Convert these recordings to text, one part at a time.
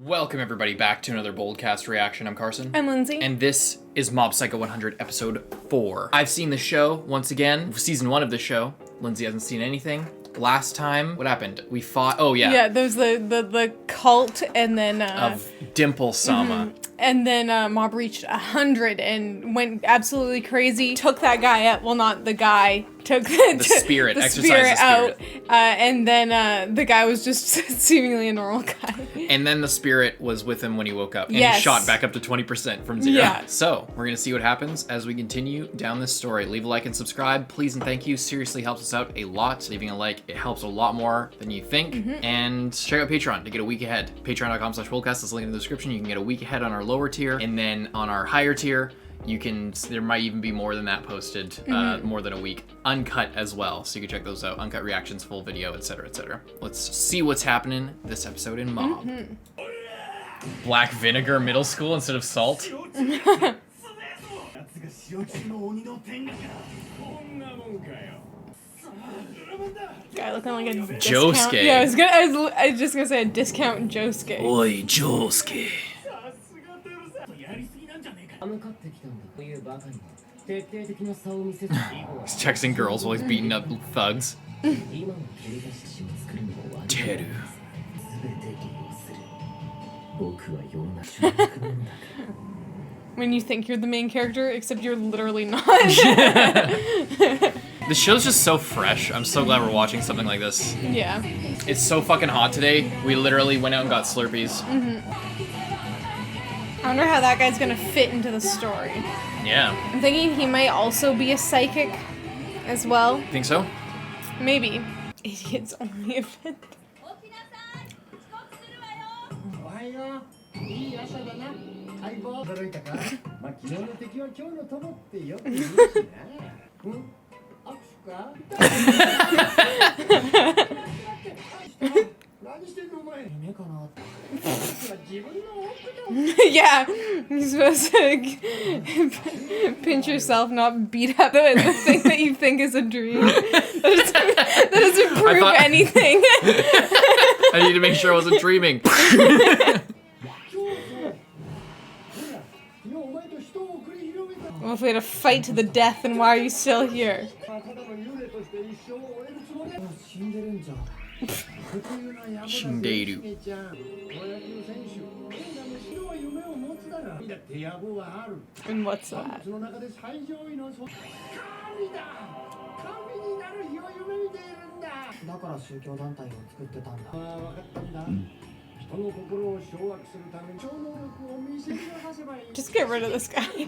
Welcome everybody back to another Boldcast reaction. I'm Carson. I'm Lindsay. And this is Mob Psycho 100 episode 4. I've seen the show once again, season 1 of the show. Lindsay hasn't seen anything. Last time, what happened? We fought, oh yeah. Yeah, there's the cult and then... of Dimple Sama. Mm-hmm. And then Mob reached 100 and went absolutely crazy. Took that guy out, well not the guy, took the spirit, the exercised spirit the spirit. out. And then the guy was just seemingly a normal guy. And then the spirit was with him when he woke up. And yes. he shot back up to 20% from 0. Yeah. So, we're gonna see what happens as we continue down this story. Leave a like and subscribe, please and thank you. Seriously helps us out a lot. Leaving a like, it helps a lot more than you think. Mm-hmm. And check out Patreon to get a week ahead. Patreon.com/Boldcast is linked in the description. You can get a week ahead on our lower tier. And then on our higher tier, there might even be more than that posted, more than a week. Uncut as well, so you can check those out. Uncut reactions, full video, etc., etc. Let's see what's happening this episode in Mob. Black vinegar middle school instead of salt? Guy looking like a Josuke. discount. Yeah, I was just gonna say a discount Josuke. Oi, Josuke. He's texting girls while he's beating up thugs. Teru. When you think you're the main character, except you're literally not. The show's just so fresh. I'm so glad we're watching something like this. Yeah. It's so fucking hot today. We literally went out and got Slurpees. I wonder how that guy's gonna fit into the story. Yeah. I'm thinking he might also be a psychic as well. Think so? Maybe. Idiot's only event. Yeah, you're supposed to pinch yourself, not beat up the thing that you think is a dream. That doesn't prove anything. I need to make sure I wasn't dreaming. Well, if we had to fight to the death, then why are you still here? Shinderu. And what's that? Just get rid of this guy.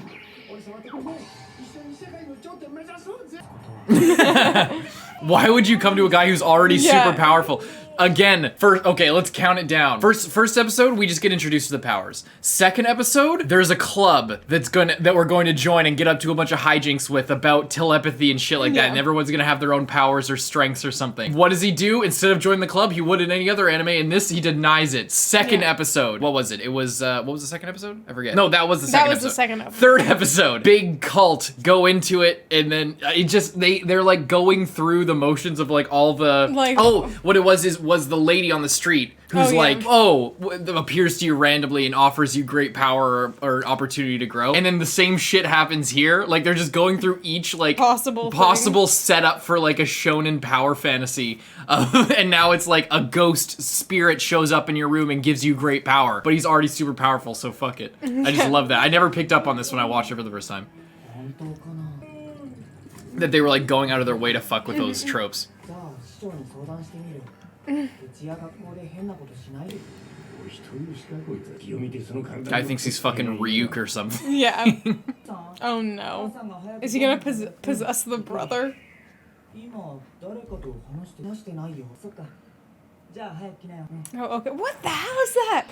Why would you come to a guy who's already super powerful? Again, okay, let's count it down. First episode, we just get introduced to the powers. Second episode, there's a club that we're going to join and get up to a bunch of hijinks with about telepathy and shit like that, and everyone's gonna have their own powers or strengths or something. What does he do? Instead of joining the club, he would in any other anime. In this, he denies it. Second episode, what was it? It was what was the second episode? I forget. No, that was the second episode. That was the second episode. Third episode, big cult go into it, and then it just they're like going through the motions of like all the what it was the lady on the street who's appears to you randomly and offers you great power or opportunity to grow. And then the same shit happens here. Like they're just going through each like possible setup for like a shonen power fantasy. And now it's like a ghost spirit shows up in your room and gives you great power. But he's already super powerful, so fuck it. I just love that. I never picked up on this when I watched it for the first time. That they were like going out of their way to fuck with those tropes. Guy thinks he's fucking Ryuk or something. Yeah. Oh no. Is he gonna possess the brother? Oh, okay. What the hell is that?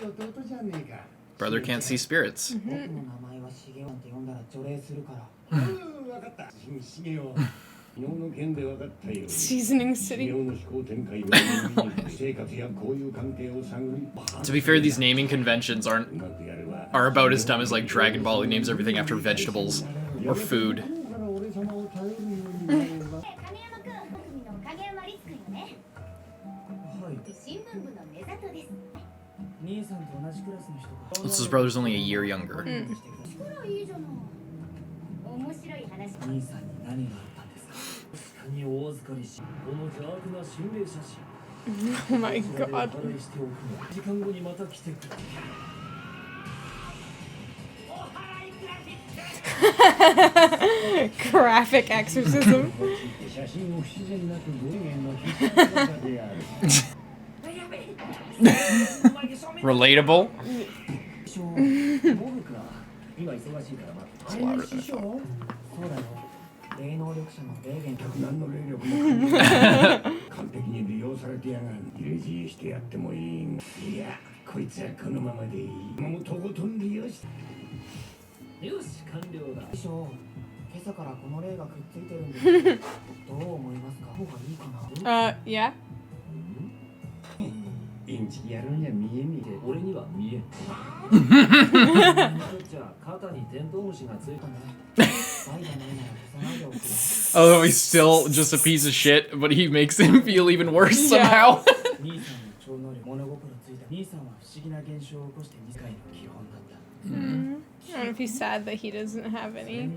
Brother can't see spirits. Seasoning City. To be fair, these naming conventions are about as dumb as like Dragon Ball, who names everything after vegetables or food. So his brother's only a year younger. Oh my god. Graphic exorcism. Relatable. It's louder than I thought. Yeah. Oh, he's still just a piece of shit, but he makes him feel even worse somehow. I don't know if he's sad that he doesn't have any.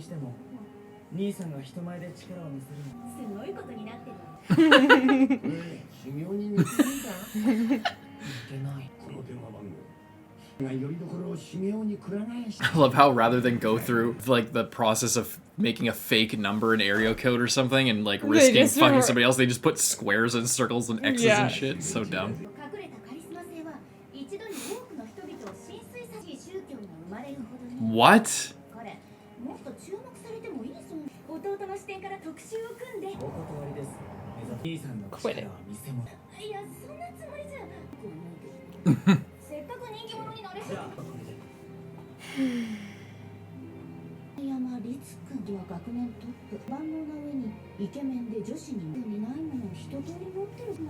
I love how rather than go through like the process of making a fake number and area code or something and like risking fucking somebody else, they just put squares and circles and X's and shit. It's so dumb. What? Quit it.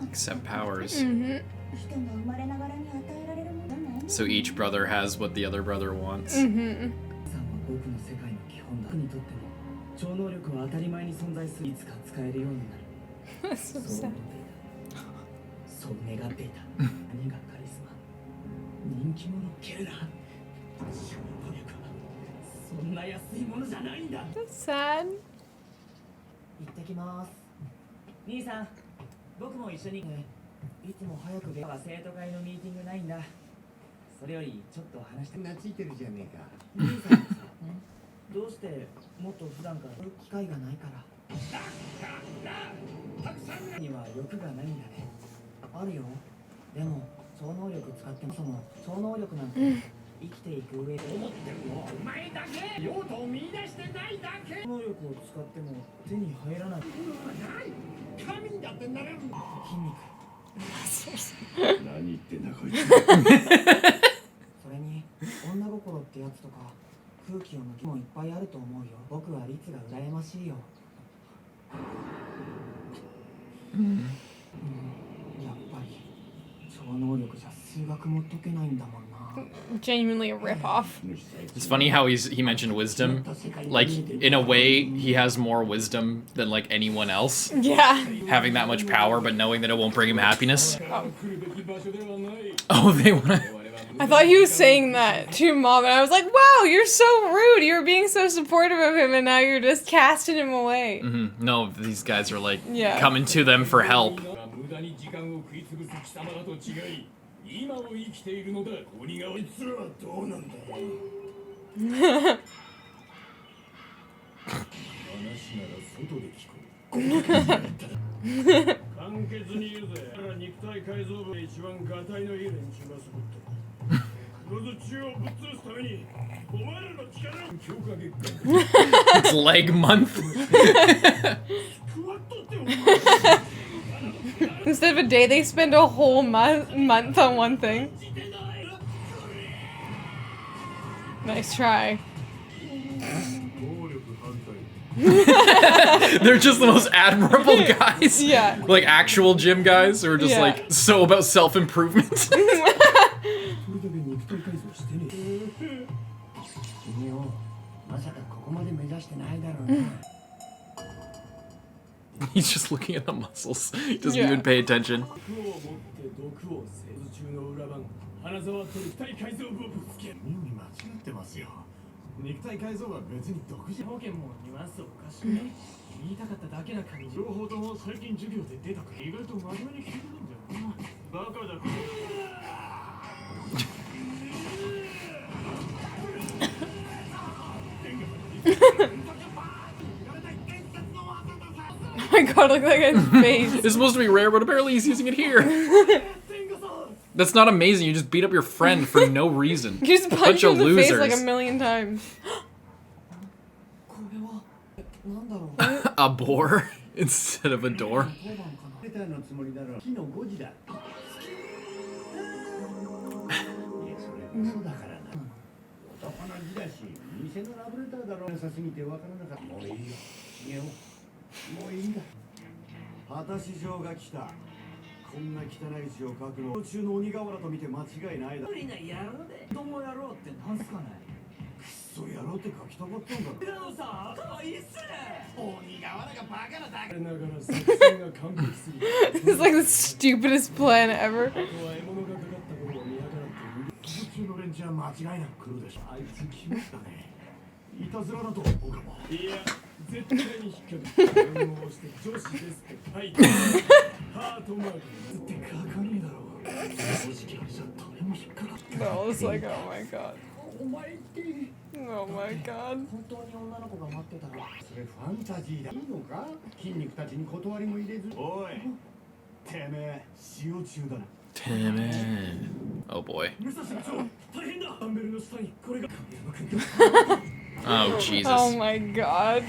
Except powers. So each brother has what the other brother wants. That's so sad. That's sad. Genuinely a ripoff. It's funny how he mentioned wisdom. Like, in a way, he has more wisdom than, like, anyone else. Yeah. Having that much power, but knowing that it won't bring him happiness. Oh, they wanna... I thought he was saying that to Mom, and I was like, wow, you're so rude. You were being so supportive of him, and now you're just casting him away. No, these guys are, like, coming to them for help. It's leg month. Instead of a day, they spend a whole month on one thing. Nice try. They're just the most admirable guys. Yeah. Like actual gym guys who are just like so about self-improvement. He's just looking at the muscles. He doesn't even pay attention. Oh my god, look at his face. It's supposed to be rare, but apparently he's using it here. That's not amazing. You just beat up your friend for no reason. You just punch him in the face like a million times. A boar instead of a door. It's like the stupidest plan ever. No, it's like, oh my god. Oh my god. Oh boy. Oh Jesus. Oh my god.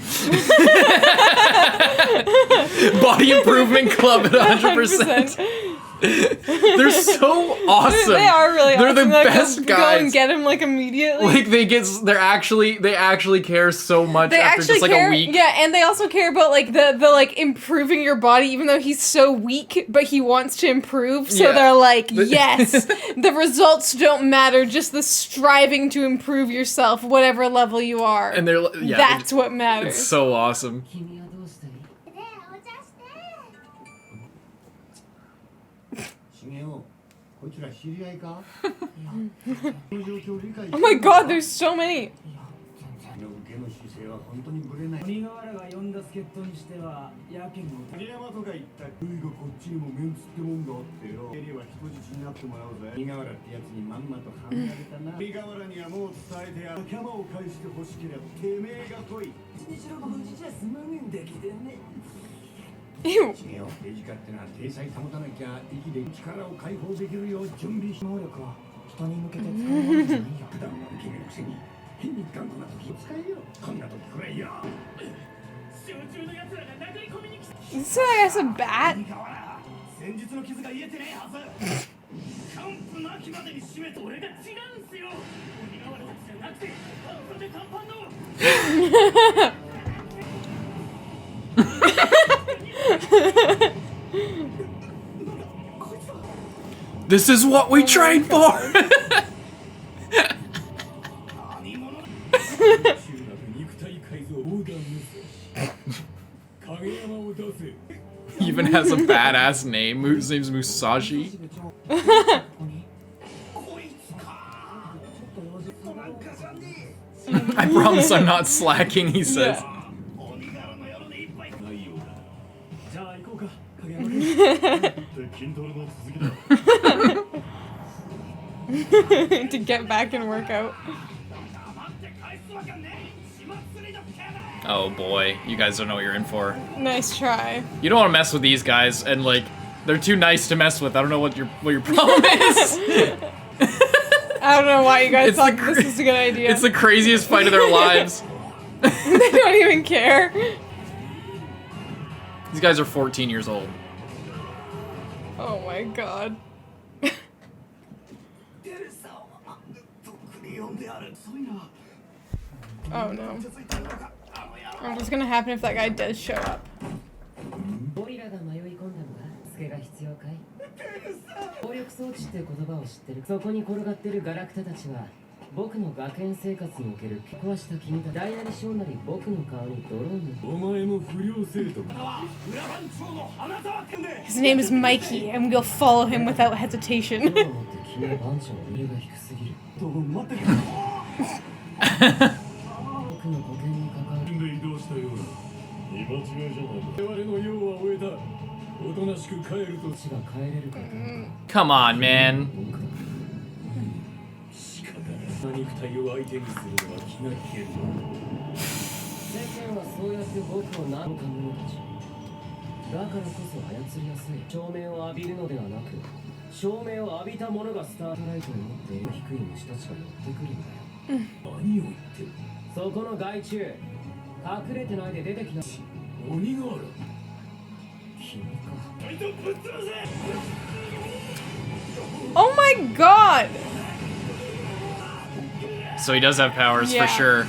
Body Improvement Club at 100%. They're so awesome. They are really They're awesome. the best guys. Go and get him like immediately. Like they actually care so much They after actually just like care, a week. yeah, and they also care about like the like improving your body, even though he's so weak, but he wants to improve. So Yeah. they're like, yes, the results don't matter, just the striving to improve yourself, whatever level you are. And they're yeah, that's what matters. It's so awesome. Oh my god, there's so many. Ew. This guy has a bat? This is what we trained for. He even has a badass name. His name's Musashi. I promise I'm not slacking, he says. To get back and work out. Oh boy, you guys don't know what you're in for. Nice try. You don't want to mess with these guys, and like, they're too nice to mess with. I don't know what your problem is. I don't know why you guys thought this is a good idea. It's the craziest fight of their lives. They don't even care. These guys are 14 years old. Oh my god. Oh no. What's gonna happen if that guy does show up? 僕の学園生活における壊した君が大なり小なり僕の顔に泥を塗る。お前も不良生徒か。裏番長の花沢君で。His name is Mikey, and we'll follow him without hesitation. 君は番長の腕が低すぎる。待ってくれ。僕の保険に関わる。で移動したようだ。見間違いじゃない。我々の用は終えた。おとなしく帰ると死が帰れるか。Come on, man. 肉体を相手にするのは気が利ける。世間はそうやって僕を何か者たち。だからこそ操りやすい。照明を浴びるのではなく、照明を浴びた者がスタートライトを持って低い虫たちが寄ってくるんだよ。何を言ってる。そこの害虫、隠れてないで出てきな。鬼がある。君か。Oh my god! So he does have powers for sure.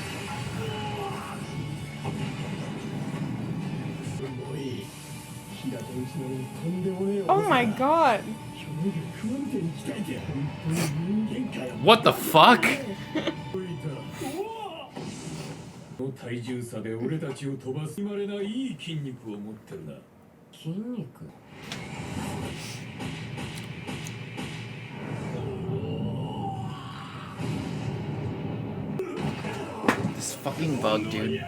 Oh my god. What the fuck? 体重差で俺たちを飛ばすまれないい筋肉を持ってるな。筋肉。This fucking bug, dude.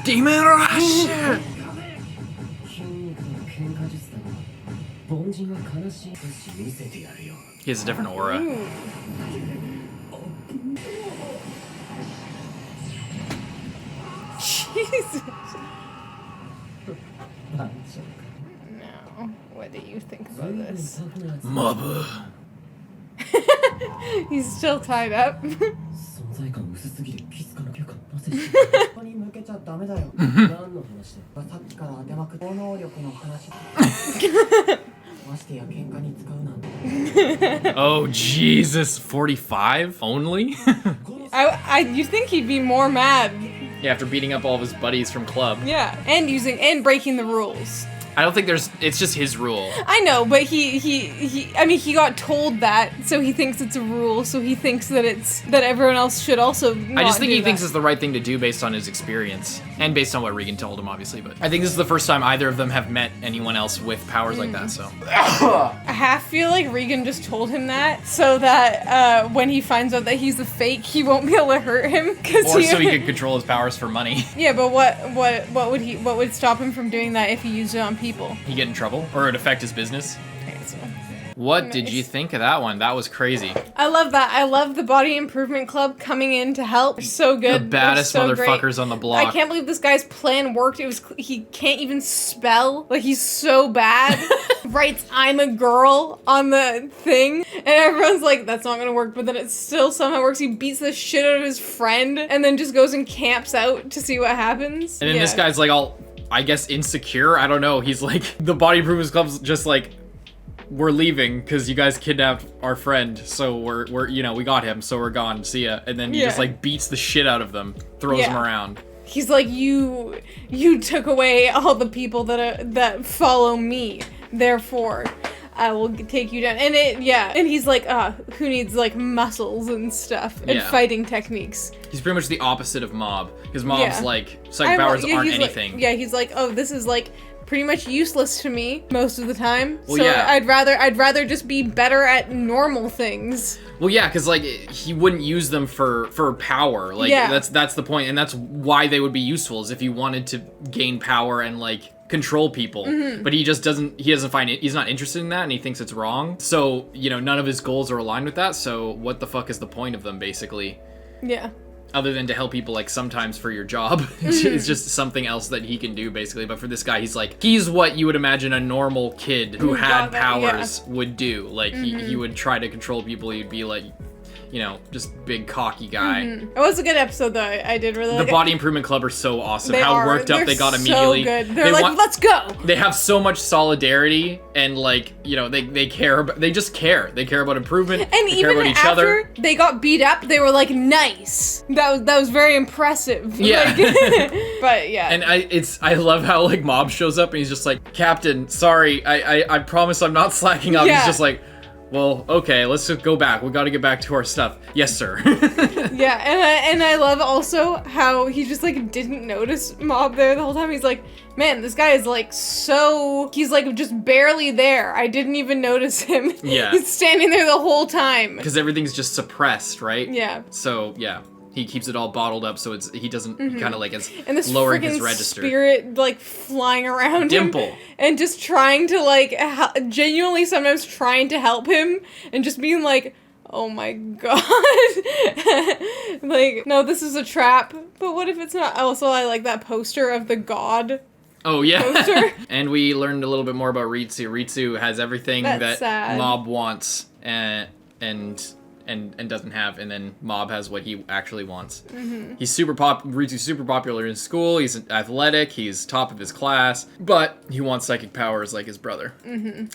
Demon Rush! He has a different aura. Jesus. No. What do you think about this? Mother. He's still tied up. Oh Jesus, 45 only? You think he'd be more mad? Yeah, after beating up all of his buddies from club. Yeah, and breaking the rules. I don't think it's just his rule. I know, but he got told that, so he thinks it's a rule, so he thinks that everyone else should also not I just think do he thinks that. it's the right thing to do based on his experience. And based on what Regan told him, obviously, but I think this is the first time either of them have met anyone else with powers like that, so. I half feel like Regan just told him that, so that when he finds out that he's a fake, he won't be able to hurt him. Or so he could control his powers for money. Yeah, but what would stop him from doing that if he used it on people? He get in trouble? Or it'd affect his business? I guess so. What did you think of that one? That was crazy. I love that. I love the Body Improvement Club coming in to help. They're so good. The baddest so motherfuckers great. on the block. I can't believe this guy's plan worked. He can't even spell. Like, he's so bad. Writes "I'm a girl" on the thing, and everyone's like, that's not gonna work, but then it still somehow works. He beats the shit out of his friend, and then just goes and camps out to see what happens. And then this guy's like all, I guess, insecure. I don't know. He's like, the Body Improvement Club's just like, we're leaving because you guys kidnapped our friend, so we're you know, we got him, so we're gone. See ya. And then he just like beats the shit out of them, throws them around. He's like, you took away all the people that follow me, therefore I will take you down. And and he's like, who needs like muscles and stuff and fighting techniques. He's pretty much the opposite of Mob, because Mob's like, psychic powers aren't anything. Like, he's like, oh, this is like pretty much useless to me most of the time. Well, so I'd rather just be better at normal things. Well, yeah, because like he wouldn't use them for power. Like that's the point, and that's why they would be useful, is if he wanted to gain power and like control people. But he just doesn't. He doesn't find it. He's not interested in that, and he thinks it's wrong. So you know, none of his goals are aligned with that. So what the fuck is the point of them, basically? Yeah. Other than to help people, like, sometimes for your job. It's just something else that he can do, basically. But for this guy, he's what you would imagine a normal kid who had powers would do. Like, he would try to control people. He'd be like, you know, just big cocky guy. It was a good episode, though. I did really like it. The Body Improvement Club are so awesome. How worked up they got immediately. They're so good. They're like, let's go! They have so much solidarity, and like, you know, they care about, they just care. They care about improvement, and they care about each other. After they got beat up, they were like, nice. That was very impressive. Yeah. Like, but yeah. And I love how like Mob shows up and he's just like, Captain, sorry, I promise I'm not slacking up. He's just like, well, okay, let's just go back. We got to get back to our stuff. Yes, sir. Yeah, and I love also how he just like didn't notice Mob there the whole time. He's like, man, this guy is like he's like just barely there. I didn't even notice him. Yeah. He's standing there the whole time. Because everything's just suppressed, right? Yeah. So, yeah. He keeps it all bottled up, so he doesn't kind of like is And this lowering his freaking register. spirit like flying around Dimple. him and just trying to like genuinely sometimes trying to help him and just being like, oh my god. Like, no, this is a trap. But what if it's not? Also, I like that poster of the god. Oh, yeah. Poster. And we learned a little bit more about Ritsu. Ritsu has everything That's that sad. Mob wants and doesn't have, and then Mob has what he actually wants. He's Ritsu's super popular in school. He's athletic. He's top of his class, but he wants psychic powers like his brother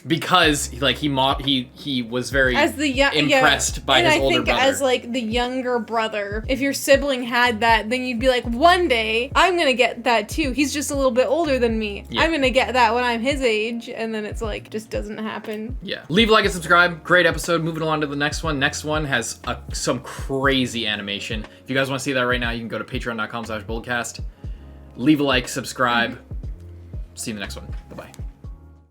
because like he was very impressed by his older brother. And I think as like the younger brother, if your sibling had that, then you'd be like, one day I'm gonna get that too. He's just a little bit older than me. Yeah. I'm gonna get that when I'm his age, and then it's like just doesn't happen. Yeah. Leave a like and subscribe. Great episode. Moving along to the next one. Next one has some crazy animation. If you guys want to see that right now, you can go to patreon.com/Boldcast. Leave a like, subscribe. See you in the next one. Bye-bye.